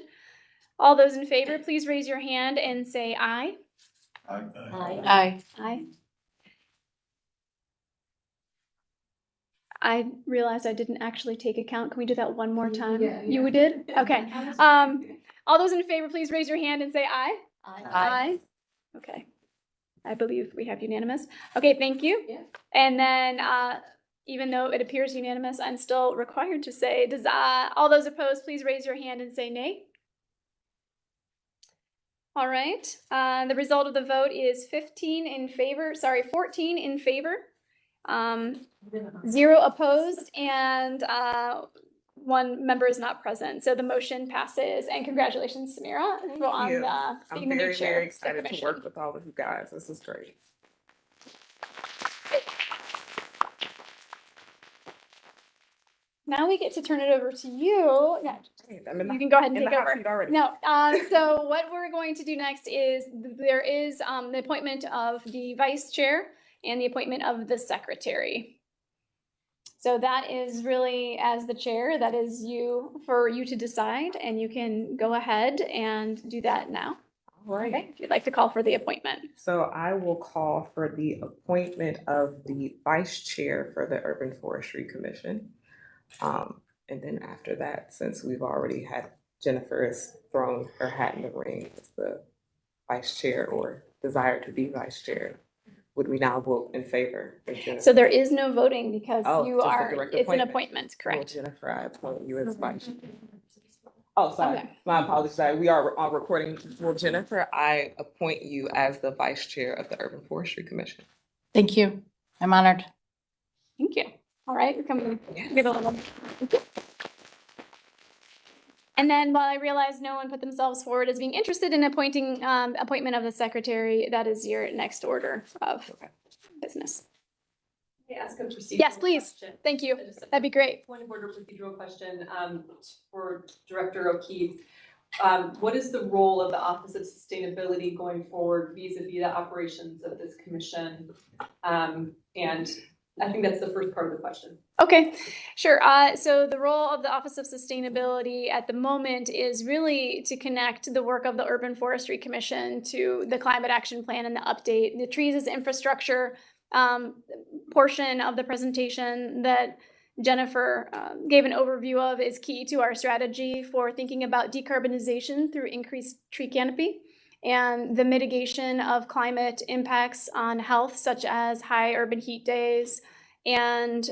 All those in favor, please raise your hand and say aye. Aye. Aye. Aye. Aye. I realized I didn't actually take a count. Can we do that one more time? You did? Okay. All those in favor, please raise your hand and say aye. Aye. Aye. Okay. I believe we have unanimous. Okay, thank you. Yeah. And then, even though it appears unanimous, I'm still required to say, all those opposed, please raise your hand and say nay. All right. The result of the vote is 14 in favor, 0 opposed, and 1 member is not present. So the motion passes, and congratulations, Samira, on being the new chair. I'm very excited to work with all of you guys. This is great. Now we get to turn it over to you. Yeah, you can go ahead and take over. No, so what we're going to do next is there is the appointment of the vice chair and the appointment of the secretary. So that is really, as the chair, that is for you to decide, and you can go ahead and do that now. All right. Okay, if you'd like to call for the appointment. So I will call for the appointment of the vice chair for the Urban Forestry Commission. And then after that, since we've already had Jennifer has thrown her hat in the ring as the vice chair or desire to be vice chair, would we now vote in favor of Jennifer? So there is no voting because it's an appointment, correct? Well, Jennifer, I appoint you as vice chair. Oh, sorry. Okay. My apologies. We are on recording. Well, Jennifer, I appoint you as the vice chair of the Urban Forestry Commission. Thank you. I'm honored. Thank you. All right, give a little. And then while I realize no one put themselves forward as being interested in appointment of the secretary, that is your next order of business. May I ask a procedural Yes, please. question? Thank you. Just a That'd be great. Point of order procedural question, for Director O'Keefe. What is the role of the Office of Sustainability going forward vis-a-vis the operations of this commission? And I think that's the first part of the question. Okay, sure. So the role of the Office of Sustainability at the moment is really to connect the work of the Urban Forestry Commission to the Climate Action Plan and the update. The trees as infrastructure portion of the presentation that Jennifer gave an overview of is key to our strategy for thinking about decarbonization through increased tree canopy and the mitigation of climate impacts on health, such as high urban heat days, and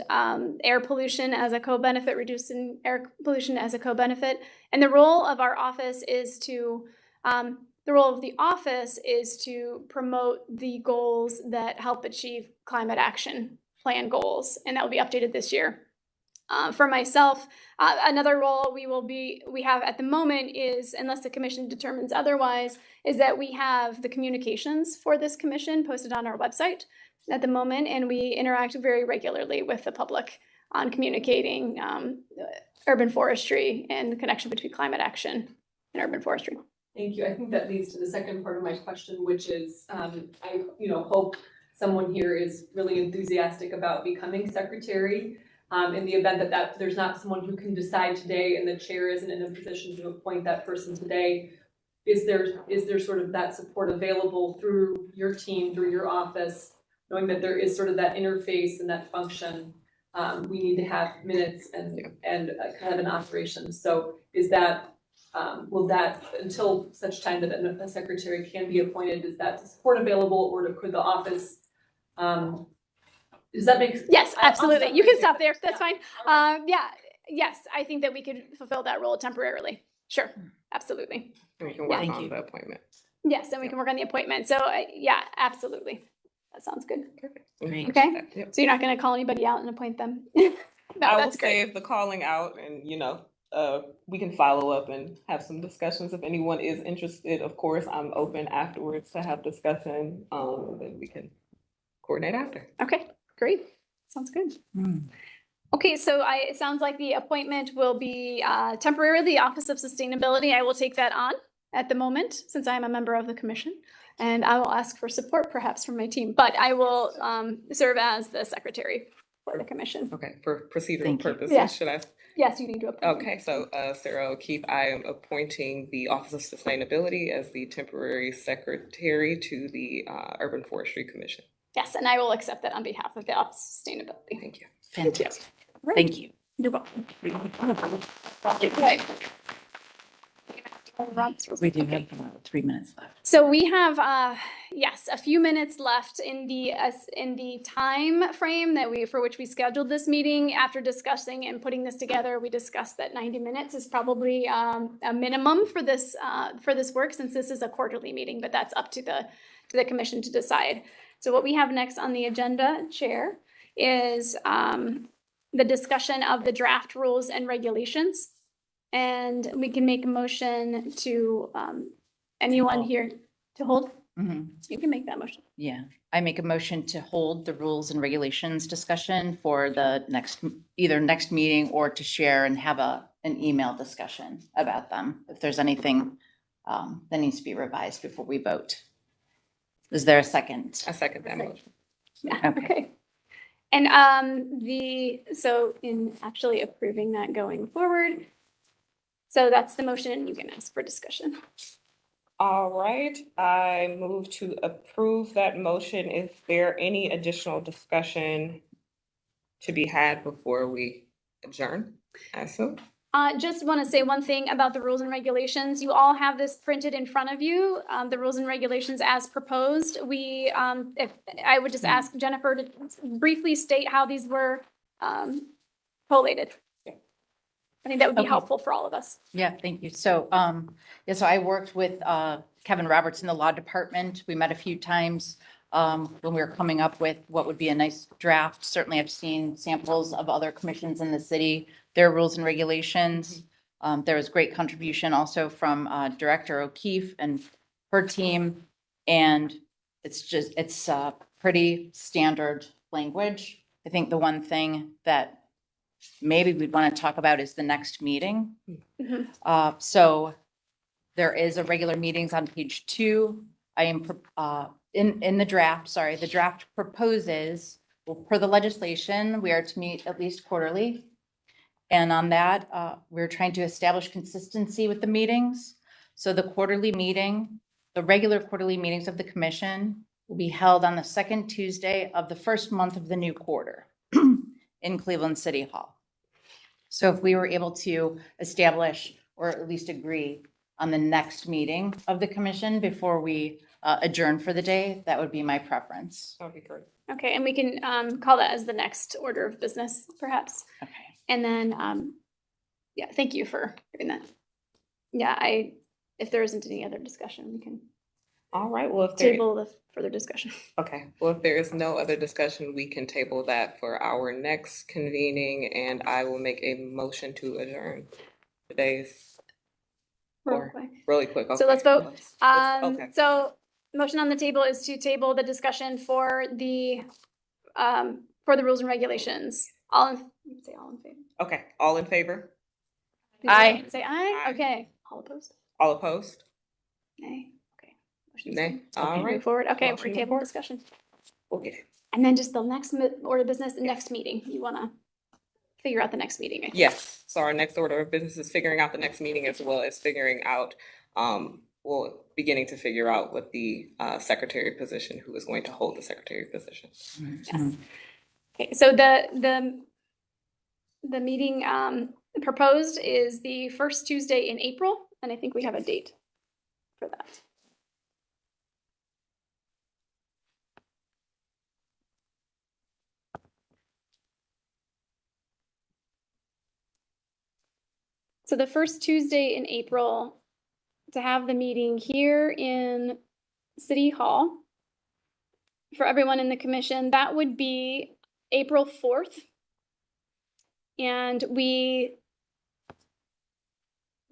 air pollution as a co-benefit, reducing air pollution as a co-benefit. And the role of our office is to, promote the goals that help achieve climate action plan goals, and that will be updated this year. For myself, another role we have at the moment is, unless the commission determines otherwise, is that we have the communications for this commission posted on our website at the moment, and we interact very regularly with the public on communicating urban forestry and the connection between climate action and urban forestry. Thank you. I think that leads to the second part of my question, which is, I hope someone here is really enthusiastic about becoming secretary. In the event that there's not someone who can decide today and the chair isn't in a position to appoint that person today, is there sort of that support available through your team, through your office, knowing that there is sort of that interface and that function? We need to have minutes and kind of an operation. So is that, will that, until such time that a secretary can be appointed, is that support available, or could the office, does that make sense? Yes, absolutely. You can stop there. That's fine. Yes, I think that we could fulfill that role temporarily. Sure, absolutely. And we can work on the appointment. Yes, and we can work on the appointment. So yeah, absolutely. That sounds good. Great. Okay. Yep. So you're not going to call anybody out and appoint them? I will that's great. save the calling out, and we can follow up and have some discussions if anyone is interested. Of course, I'm open afterwards to have discussion, and then we can coordinate after. Okay, great. Sounds good. Okay, so it sounds like the appointment will be temporarily the Office of Sustainability. I will take that on at the moment, since I am a member of the commission, and I will ask for support perhaps from my team, but I will serve as the secretary for the commission. Okay, for procedural purposes, Yeah. should I? Yes, you need to appoint. Okay, so Sarah O'Keefe, I am appointing the Office of Sustainability as the temporary secretary to the Urban Forestry Commission. Yes, and I will accept that on behalf of the Office of Sustainability. Thank you. Fantastic. Right. Thank you. You're welcome. Okay. We do have 3 minutes left. So we have, yes, a few minutes left in the time frame for which we scheduled this meeting. After discussing and putting this together, we discussed that 90 minutes is probably a minimum for this work, since this is a quarterly meeting, but that's up to the commission to decide. So what we have next on the agenda, Chair, is the discussion of the draft rules and regulations. And we can make a motion to, anyone here to hold? You can make that motion. Yeah, I make a motion to hold the rules and regulations discussion for the either next meeting, or to share and have an email discussion about them. If there's anything that needs to be revised before we vote. Is there a second? I second that motion. Yeah, okay. And so in actually approving that going forward, so that's the motion, and you can ask for discussion. All right, I move to approve that motion. Is there any additional discussion to be had before we adjourn? I assume. Just want to say one thing about the rules and regulations. You all have this printed in front of you, the rules and regulations as proposed. If I would just ask Jennifer to briefly state how these were collated. I think that would be helpful for all of us. Yeah, thank you. So, so I worked with Kevin Roberts in the law department. We met a few times when we were coming up with what would be a nice draft. Certainly, I've seen samples of other commissions in the city, their rules and regulations. There was great contribution also from Director O'Keefe and her team. And it's pretty standard language. I think the one thing that maybe we'd want to talk about is the next meeting. So there is a regular meetings on page 2. I am in the draft, the draft proposes, well, per the legislation, we are to meet at least quarterly. And on that, we're trying to establish consistency with the meetings. So the regular quarterly meetings of the commission will be held on the second Tuesday of the first month of the new quarter in Cleveland City Hall. So if we were able to establish or at least agree on the next meeting of the commission before we adjourn for the day, that would be my preference. That'd be great. Okay, and we can call that as the next order of business, perhaps. Okay. And then, yeah, thank you for doing that. Yeah, if there isn't any other discussion, we can All right, well, if table the further discussion. okay, well, if there is no other discussion, we can table that for our next convening, and I will make a motion to adjourn today's. Really quick. So let's vote. Okay. So motion on the table is to table the discussion for the rules and regulations. Say all in favor. Okay, all in favor? Aye. Say aye. Okay. All opposed? All opposed? Nay. Okay. Nay. All Okay, right. move forward. Okay, Motion we move table forward. discussion. We'll get it. And then just the next order of business, the next meeting. You want to figure out the next meeting, I think. Yes, so our next order of business is figuring out the next meeting as well as figuring out, beginning to figure out what the secretary position, who is going to hold the secretary position. Yes. Okay, so the meeting proposed is the first Tuesday in April, and I think we have a date for that. So the first Tuesday in April, to have the meeting here in City Hall for everyone in the commission, that would be April 4th. And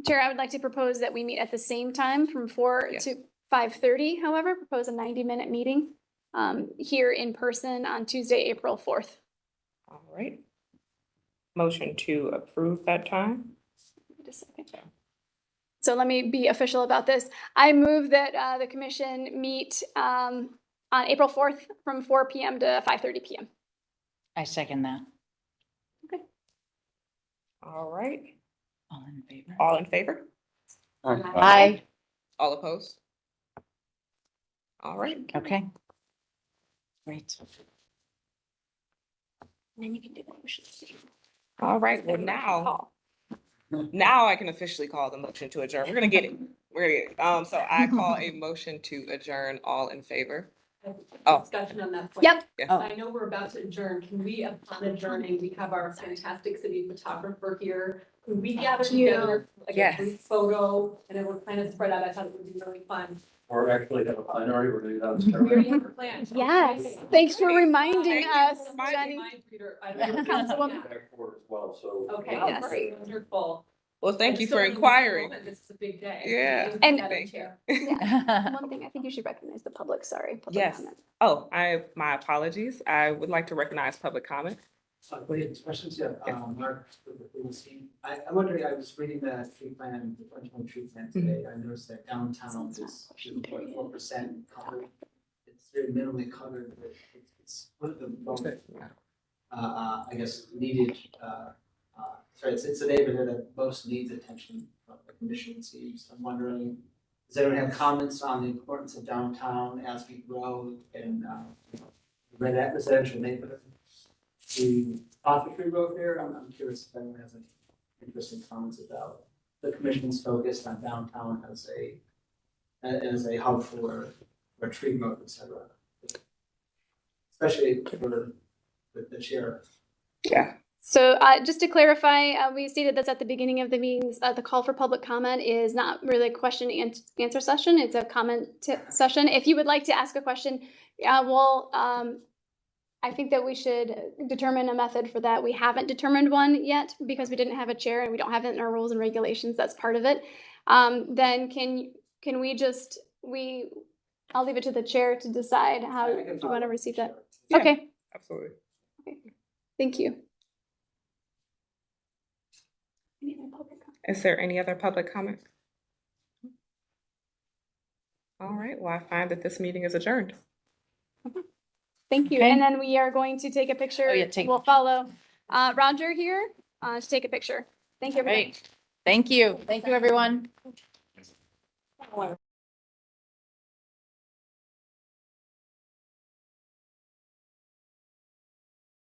Chair, I would like to propose that we meet at the same time from 4 to 5:30, however, propose a 90-minute meeting here in person on Tuesday, April 4th. All right. Motion to approve that time. Just a second. So let me be official about this. I move that the commission meet on April 4th from 4 p.m. to 5:30 p.m. I second that. Okay. All right. All in favor? All in favor? Aye. All opposed? All right. Okay. Great. And then you can do the motion. All right, well, now I can officially call the motion to adjourn. We're gonna get it. So I call a motion to adjourn. All in favor? Discussion on that point. Yep. Yes. I know we're about to adjourn. Can we, upon adjourning, we have our fantastic city photographer here. Can we gather together, like a brief photo, and then we're kind of spread out? I thought it would be really fun. Or actually have a plenary, we're doing that. We already have a plan. Yes. Okay. Thanks for reminding us, Jenny. Councilwoman. As well, so. Okay, Yes. great, wonderful. Well, thank you Still for in this inquiring. moment, This is a big day. Yeah. And- Thank you. Yeah. One thing, I think you should recognize the public, sorry. Public Yes. comment. Oh, my apologies. I would like to recognize public comment. Questions, Mark, I'm wondering, I was reading the tree plan, the 2020 tree plan today, I noticed that downtown is 4% covered. It's very minimally covered, but it's one of the most, I guess, needed, it's a neighborhood that most needs attention from the commission, it seems. I'm wondering, does anyone have comments on the importance of downtown as we grow in residential neighborhood? The office tree growth here, I'm curious if anyone has any interesting comments about the commission's focus on downtown as a hub for tree growth, et cetera. Especially for the chair. Yeah. So just to clarify, we stated this at the beginning of the meetings, the call for public comment is not really a question and answer session, it's a comment session. If you would like to ask a question, we'll I think that we should determine a method for that. We haven't determined one yet because we didn't have a chair and we don't have it in our rules and regulations. That's part of it. Then can we just, I'll leave it to the chair to decide how you want to receive that. Yeah. Okay, Absolutely. thank you. Is there any other public comment? All right, well, I find that this meeting is adjourned. Thank you. Okay. And then we are going to take a picture. Oh, yeah, take- We'll follow Roger here to take a picture. Thank you, everybody. Great. Thank you. Thank you, everyone.